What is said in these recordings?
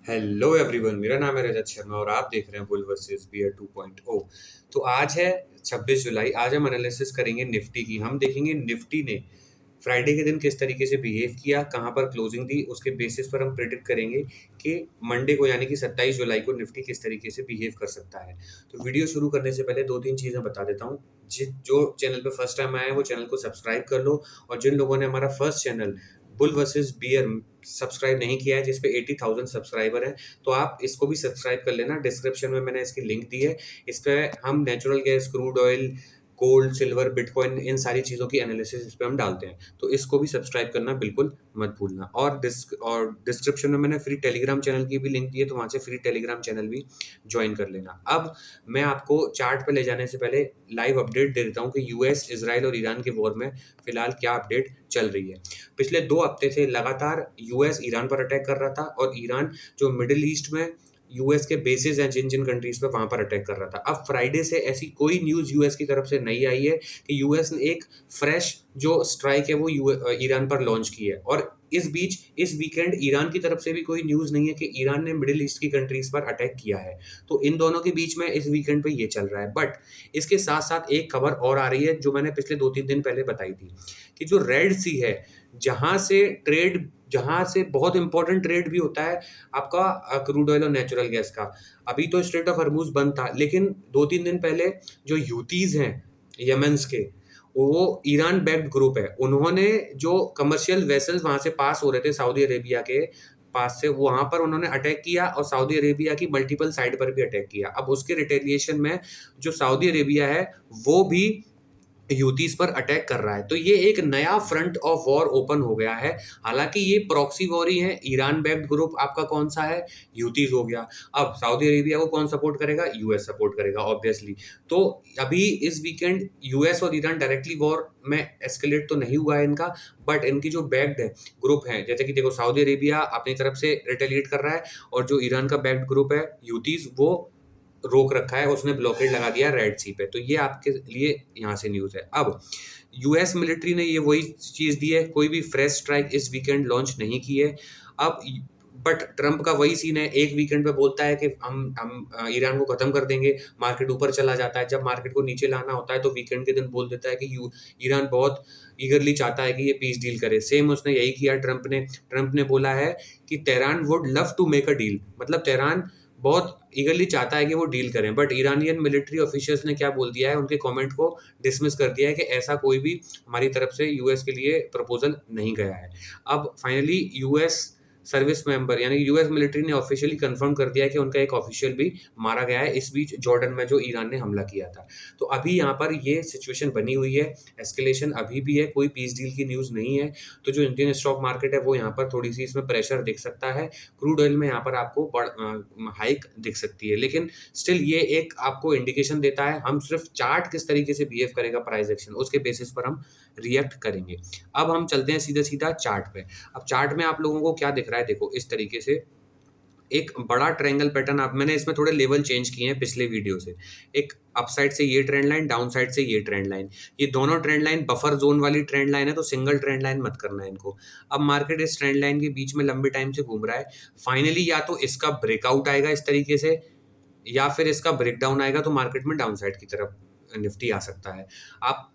Hello everyone, मेरा नाम है रजत शर्मा और आप देख रहे हैं बुल वर्सेस बियर 2.0। तो आज है 26 जुलाई। आज हम एनालिसिस करेंगे निफ्टी की। हम देखेंगे निफ्टी ने फ्राइडे के दिन किस तरीके से बिहेव किया, कहाँ पर क्लोजिंग दी, उसके बेसिस पर हम प्रेडिक्ट करेंगे कि मंडे को यानी कि 27 जुलाई को निफ्टी किस तरीके से बिहेव कर सकता है। तो वीडियो शुरू करने से पहले दो तीन चीज़ें बता देता हूँ। जो चैनल पे फर्स्ट टाइम आए हैं वो चैनल को सब्सक्राइब कर लो, और जिन लोगों ने हमारा first channel bull versus bear subscribe नहीं किया है, जिसपे 80,000 सब्सक्राइबर हैं, तो आप इसको भी सब्सक्राइब कर लेना। डिस्क्रिप्शन में मैंने इसकी लिंक दी है। इस पे हम natural gas, crude oil, gold, silver, bitcoin, इन सारी चीज़ों की एनालिसिस इस पे हम डालते हैं। तो इसको भी सब्सक्राइब करना बिल्कुल मत भूलना। और डिस्क्रिप्शन में मैंने फ्री टेलीग्राम चैनल की भी लिंक दी है, तो वहाँ से फ्री टेलीग्राम चैनल भी ज्वाइन कर लेना। अब मैं आपको चार्ट पे ले जाने से पहले लाइव अपडेट दे देता हूँ कि यूएस, इजराइल और ईरान के वॉर में फिलहाल क्या अपडेट चल रही है। पिछले 2 हफ्ते से लगातार यूएस ईरान पर अटैक कर रहा था, और ईरान जो मिडिल ईस्ट में यूएस के बेसिस हैं जिन जिन कंट्रीज पे, वहां पर अटैक कर रहा था। अब फ्राइडे से ऐसी कोई न्यूज यूएस की तरफ से नहीं आई है कि यूएस ने एक फ्रेश जो स्ट्राइक है वो ईरान पर लॉन्च की है। और इस बीच इस वीकेंड ईरान की तरफ से भी कोई न्यूज नहीं है कि ईरान ने मिडिल ईस्ट की कंट्रीज पर अटैक किया है। तो इन दोनों के बीच में इस वीकेंड पे ये चल रहा है। बट इसके साथ साथ एक खबर और आ रही है जो मैंने पिछले 2-3 दिन पहले बताई थी, कि जो रेड सी है, जहां से बहुत इंपॉर्टेंट ट्रेड भी होता है आपका क्रूड ऑयल और नेचुरल गैस का। अभी तो स्ट्रेट ऑफ हॉर्मूज बंद था, लेकिन 2-3 दिन पहले जो ह्यूतीज हैं यमन्स के, वो ईरान बैक्ड ग्रुप है, उन्होंने जो कमर्शियल वेसल्स वहां से पास हो रहे थे सऊदी अरेबिया के पास से, वहां पर उन्होंने अटैक किया और सऊदी अरेबिया की मल्टीपल साइड पर भी अटैक किया। अब उसके रिटेलिएशन में जो सऊदी अरेबिया है वो भी ह्यूतीज पर अटैक कर रहा है। तो ये एक नया फ्रंट ऑफ वॉर ओपन हो गया है। हालांकि ये प्रॉक्सी वॉर ही है। ईरान बैक्ड ग्रुप आपका कौन सा है? ह्यूतीज हो गया। अब सऊदी अरेबिया को कौन सपोर्ट करेगा? यूएस सपोर्ट करेगा ऑब्वियसली। तो अभी इस वीकेंड यूएस और ईरान डायरेक्टली वॉर में एस्केलेट तो नहीं हुआ है इनका, बट इनकी जो बैक्ड ग्रुप है, जैसे कि देखो सऊदी अरेबिया अपनी तरफ से रिटेलिएट कर रहा है, और जो ईरान का बैक्ड ग्रुप है ह्यूतीज, वो रोक रखा है, उसने ब्लॉकेड लगा दिया रेड सी पे। तो ये आपके लिए यहाँ से न्यूज़ है। अब यूएस मिलिट्री ने ये वही चीज़ दी है, कोई भी फ्रेश स्ट्राइक इस वीकेंड लॉन्च नहीं की है। अब बट ट्रंप का वही सीन है, एक वीकेंड पे बोलता है कि हम ईरान को खत्म कर देंगे, मार्केट ऊपर चला जाता है। जब मार्केट को नीचे लाना होता है तो वीकेंड के दिन बोल देता है कि ईरान बहुत ईगरली चाहता है कि ये पीस डील करे। सेम उसने यही किया ट्रंप ने बोला है कि Tehran would love to make a deal, मतलब तेहरान बहुत ईगरली चाहता है कि वो डील करें। बट ईरानियन मिलिट्री ऑफिशियल्स ने क्या बोल दिया है, उनके कमेंट को डिसमिस कर दिया है कि ऐसा कोई भी हमारी तरफ से यूएस के लिए प्रपोजल नहीं गया है। अब फाइनली यूएस सर्विस मेंबर यानी यूएस मिलिट्री ने ऑफिशियली कंफर्म कर दिया है कि उनका एक ऑफिशियल भी मारा गया है इस बीच जॉर्डन में जो ईरान ने हमला किया था। तो अभी यहाँ पर ये सिचुएशन बनी हुई है, एस्केलेशन अभी भी है, कोई पीस डील की न्यूज़ नहीं है। तो जो इंडियन स्टॉक मार्केट है वो यहाँ पर थोड़ी सी इसमें प्रेशर दिख सकता है। क्रूड ऑयल में यहाँ पर आपको हाइक दिख सकती है, लेकिन स्टिल ये एक आपको इंडिकेशन देता है। हम सिर्फ चार्ट किस तरीके से बिहेव करेगा प्राइस एक्शन, उसके बेसिस पर हम रिएक्ट करेंगे। अब हम चलते हैं सीधा सीधा चार्ट पे। अब चार्ट में आप लोगों को क्या दिख रहा है, देखो इस तरीके से एक बड़ा ट्रायंगल पैटर्न। आप मैंने इसमें थोड़े लेवल चेंज किए हैं पिछले वीडियो से। एक अप साइड से ये ट्रेंड लाइन, डाउन साइड से ये ट्रेंड लाइन, ये दोनों ट्रेंड लाइन बफर जोन वाली ट्रेंड लाइन है, तो सिंगल ट्रेंड लाइन मत करना है इनको। अब मार्केट इस ट्रेंड लाइन के बीच में लंबे टाइम से घूम रहा है। फाइनली या तो इसका ब्रेकआउट आएगा इस तरीके से, या फिर इसका ब्रेकडाउन आएगा, तो मार्केट में डाउन साइड की तरफ निफ्टी आ सकता है। आप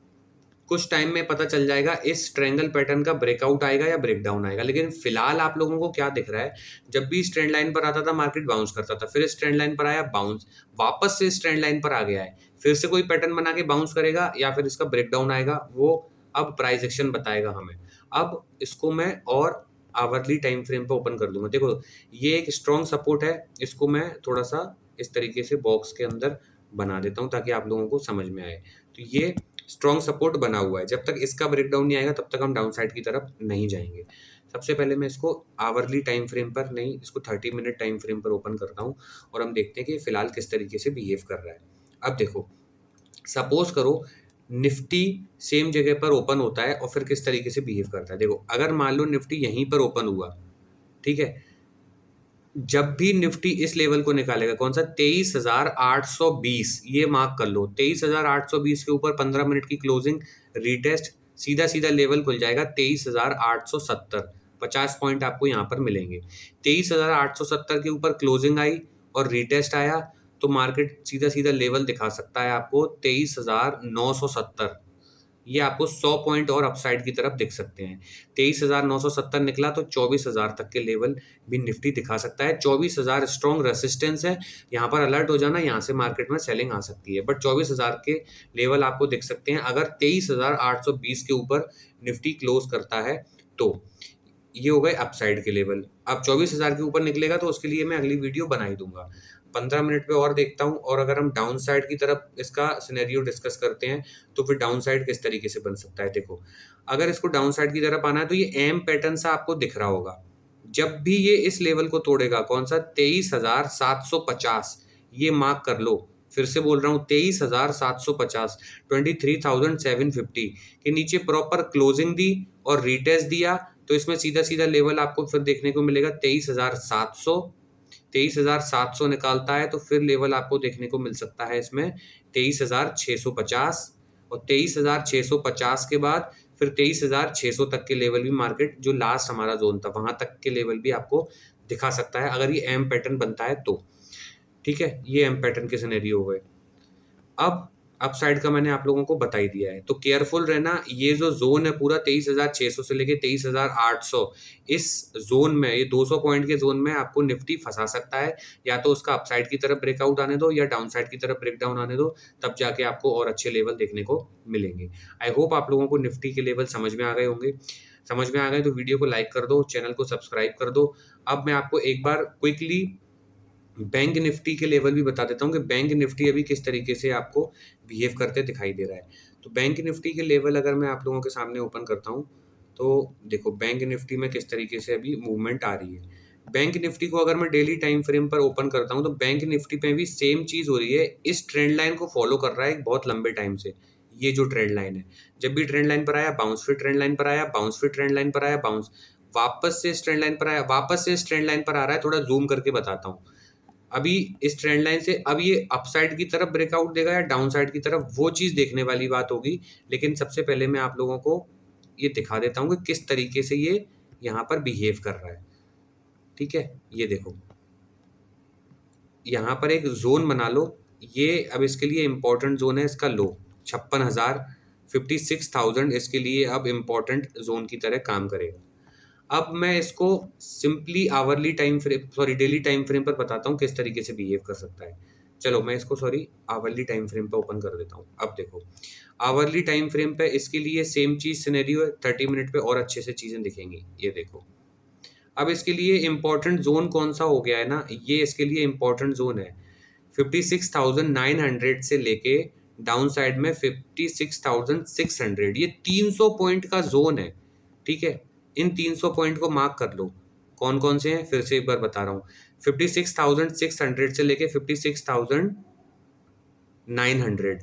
कुछ टाइम में पता चल जाएगा इस ट्रायंगल पैटर्न का ब्रेकआउट आएगा या ब्रेकडाउन आएगा। लेकिन फिलहाल आप लोगों को क्या दिख रहा है, जब भी इस ट्रेंड लाइन पर आता था मार्केट बाउंस करता था, फिर इस ट्रेंड लाइन पर आया बाउंस, वापस से इस ट्रेंड लाइन पर आ गया है, फिर से कोई पैटर्न बना के बाउंस करेगा या फिर इसका ब्रेकडाउन आएगा, वो अब प्राइस एक्शन बताएगा हमें। अब इसको मैं और आवरली टाइम फ्रेम पे ओपन कर दूंगा। देखो ये एक स्ट्रॉन्ग सपोर्ट है, इसको मैं थोड़ा सा इस तरीके से बॉक्स के अंदर बना देता हूँ ताकि आप लोगों को समझ में आए। तो ये स्ट्रॉन्ग सपोर्ट बना हुआ है, जब तक इसका ब्रेकडाउन नहीं आएगा तब तक हम डाउन साइड की तरफ नहीं जाएंगे। सबसे पहले मैं इसको आवरली टाइम फ्रेम पर नहीं, इसको 30 मिनट टाइम फ्रेम पर ओपन करता हूँ, और हम देखते हैं कि फिलहाल किस तरीके से बिहेव कर रहा है। अब देखो, सपोज करो निफ्टी सेम जगह पर ओपन होता है और फिर किस तरीके से बिहेव करता है। देखो अगर मान लो निफ्टी यहीं पर ओपन हुआ, ठीक है, जब भी निफ्टी इस लेवल को निकालेगा, कौन सा, 23,820, ये मार्क कर लो, 23,820 के ऊपर 15 मिनट की क्लोजिंग रीटेस्ट, सीधा सीधा लेवल खुल जाएगा 23,870। 50 पॉइंट आपको यहाँ पर मिलेंगे। 23,870 के ऊपर क्लोजिंग आई और रीटेस्ट आया तो मार्केट सीधा सीधा लेवल दिखा सकता है आपको 23,970। ये आपको 100 पॉइंट और अपसाइड की तरफ दिख सकते हैं। 23,970 निकला तो 24,000 तक के लेवल भी निफ्टी दिखा सकता है। 24,000 स्ट्रॉन्ग रेसिस्टेंस है, यहाँ पर अलर्ट हो जाना, यहाँ से मार्केट में सेलिंग आ सकती है। बट 24,000 के लेवल आपको दिख सकते हैं अगर 23,820 के ऊपर निफ्टी क्लोज करता है तो। ये हो गए अपसाइड के लेवल। अब 24,000 के ऊपर निकलेगा तो उसके लिए मैं अगली वीडियो बना ही दूंगा। 15 मिनट पे और देखता हूँ, और अगर हम डाउन साइड की तरफ इसका सिनेरियो डिस्कस करते हैं तो फिर डाउन साइड किस तरीके से बन सकता है। देखो, अगर इसको डाउन साइड की तरफ आना है तो ये एम पैटर्न सा आपको दिख रहा होगा। जब भी ये इस लेवल को तोड़ेगा, कौन सा, 23,750, ये मार्क कर लो। फिर से बोल रहा हूँ, 23,750, 23,750 के नीचे प्रॉपर क्लोजिंग दी और रिटेस्ट दिया तो इसमें सीधा सीधा लेवल आपको फिर देखने को मिलेगा 23,700। 23,700 निकालता है तो फिर लेवल आपको देखने को मिल सकता है इसमें 23,650, और 23,650 के बाद फिर 23,600 तक के लेवल भी मार्केट, जो लास्ट हमारा जोन था वहां तक के लेवल भी आपको दिखा सकता है अगर ये एम पैटर्न बनता है तो। ठीक है, ये एम पैटर्न के सिनेरियो हो गए। अब अपसाइड का मैंने आप लोगों को बता ही दिया है, तो केयरफुल रहना। ये जो जोन है पूरा 23,600 से लेके 23,800, इस जोन में, ये 200 पॉइंट के जोन में आपको निफ्टी फंसा सकता है। या तो उसका अपसाइड की तरफ ब्रेकआउट आने दो या डाउन साइड की तरफ ब्रेकडाउन आने दो, तब जाके आपको और अच्छे लेवल देखने को मिलेंगे। आई होप आप लोगों को निफ्टी के लेवल समझ में आ गए होंगे। समझ में आ गए तो वीडियो को लाइक कर दो, चैनल को सब्सक्राइब कर दो। अब मैं आपको एक बार क्विकली बैंक निफ्टी के लेवल भी बता देता हूँ कि बैंक निफ्टी अभी किस तरीके से आपको बिहेव करते दिखाई दे रहा है। तो बैंक निफ्टी के लेवल अगर मैं आप लोगों के सामने ओपन करता हूँ तो देखो बैंक निफ्टी में किस तरीके से अभी मूवमेंट आ रही है। बैंक निफ्टी को अगर मैं डेली टाइम फ्रेम पर ओपन करता हूँ तो बैंक निफ्टी पे भी सेम चीज हो रही है। इस ट्रेंड लाइन को फॉलो कर रहा है एक बहुत लंबे टाइम से। ये जो ट्रेंड लाइन है, जब भी ट्रेंड लाइन पर आया बाउंस, फिर ट्रेंड लाइन पर आया बाउंस, फिर ट्रेंड लाइन पर आया बाउंस, वापस से इस ट्रेंड लाइन पर आया, वापस से इस ट्रेंड लाइन पर आ रहा है। थोड़ा जूम करके बताता हूँ। अभी इस ट्रेंड लाइन से अब ये अपसाइड की तरफ ब्रेकआउट देगा या डाउन साइड की तरफ, वो चीज देखने वाली बात होगी। लेकिन सबसे पहले मैं आप लोगों को ये दिखा देता हूँ कि किस तरीके से ये यहाँ पर बिहेव कर रहा है। ठीक है, ये देखो, यहाँ पर एक जोन बना लो। ये अब इसके लिए इंपॉर्टेंट जोन है इसका लो 56,000, 56,000 इसके लिए अब इंपॉर्टेंट जोन की तरह काम करेगा। अब मैं इसको simply hourly time frame, sorry daily time frame पर बताता हूँ किस तरीके से बिहेव कर सकता है। चलो मैं इसको आवरली टाइम फ्रेम पर ओपन कर देता हूँ। अब देखो, आवरली टाइम फ्रेम पे इसके लिए सेम चीज सिनेरियो है। 30 मिनट पे और अच्छे से चीजें दिखेंगी। ये देखो, अब इसके लिए इंपॉर्टेंट जोन कौन सा हो गया है ना, ये इसके लिए इंपॉर्टेंट जोन है 56,900 से लेके डाउन साइड में 56,600। ये 300 पॉइंट का जोन है। ठीक है, इन 300 पॉइंट को मार्क कर लो। कौन कौन से हैं फिर से एक बार बता रहा हूँ, 56,600 से लेके 56,900,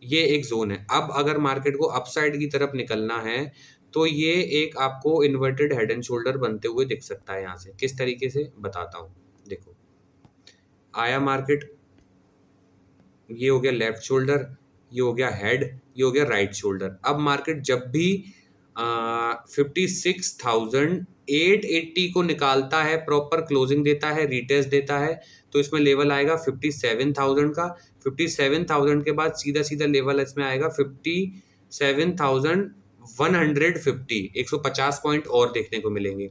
ये एक जोन है। अब अगर मार्केट को अपसाइड की तरफ निकलना है तो ये एक आपको इन्वर्टेड हेड एंड शोल्डर बनते हुए दिख सकता है। यहाँ से किस तरीके से बताता हूँ। देखो, आया मार्केट, ये हो गया लेफ्ट शोल्डर, ये हो गया हेड, ये हो गया राइट शोल्डर। अब मार्केट जब भी 56,880 को निकालता है, प्रॉपर क्लोजिंग देता है, रिटेस्ट देता है, तो इसमें लेवल आएगा 57,000 का। 57,000 के बाद सीधा सीधा लेवल इसमें आएगा 57,150, 150 पॉइंट और देखने को मिलेंगे।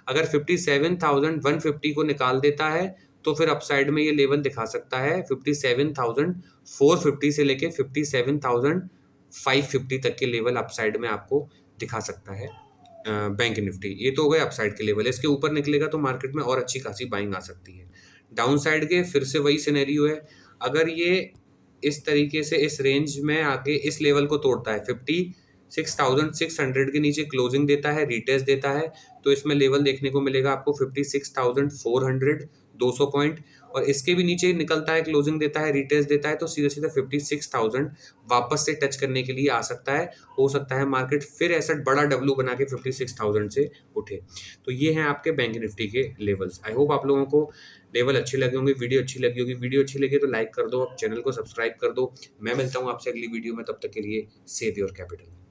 अगर 57,150 को निकाल देता है तो फिर अपसाइड में ये लेवल दिखा सकता है 57,450 से लेके 57,550 तक के लेवल अपसाइड में आपको दिखा सकता है बैंक निफ्टी। ये तो हो गए अपसाइड के लेवल। इसके ऊपर निकलेगा तो मार्केट में और अच्छी खासी बाइंग आ सकती है। डाउन साइड के फिर से वही सिनेरियो है। अगर ये इस तरीके से इस रेंज में आके इस लेवल को तोड़ता है, 56,600 के नीचे क्लोजिंग देता है, रिटेस्ट देता है, तो इसमें लेवल देखने को मिलेगा आपको 56,400, 200 पॉइंट। और इसके भी नीचे निकलता है, क्लोजिंग देता है, रिटेस्ट देता है, तो सीधा सीधा 56,000 वापस से टच करने के लिए आ सकता है। हो सकता है मार्केट फिर ऐसा बड़ा डब्लू बना के 56,000 से उठे। तो ये हैं आपके बैंक निफ्टी के लेवल्स। आई होप आप लोगों को लेवल अच्छे लगे होंगे, वीडियो अच्छी लगी होगी। वीडियो अच्छी लगी तो लाइक कर दो, चैनल को सब्सक्राइब कर दो। मैं मिलता हूँ आपसे अगली वीडियो में, तब तक के लिए सेव योर कैपिटल।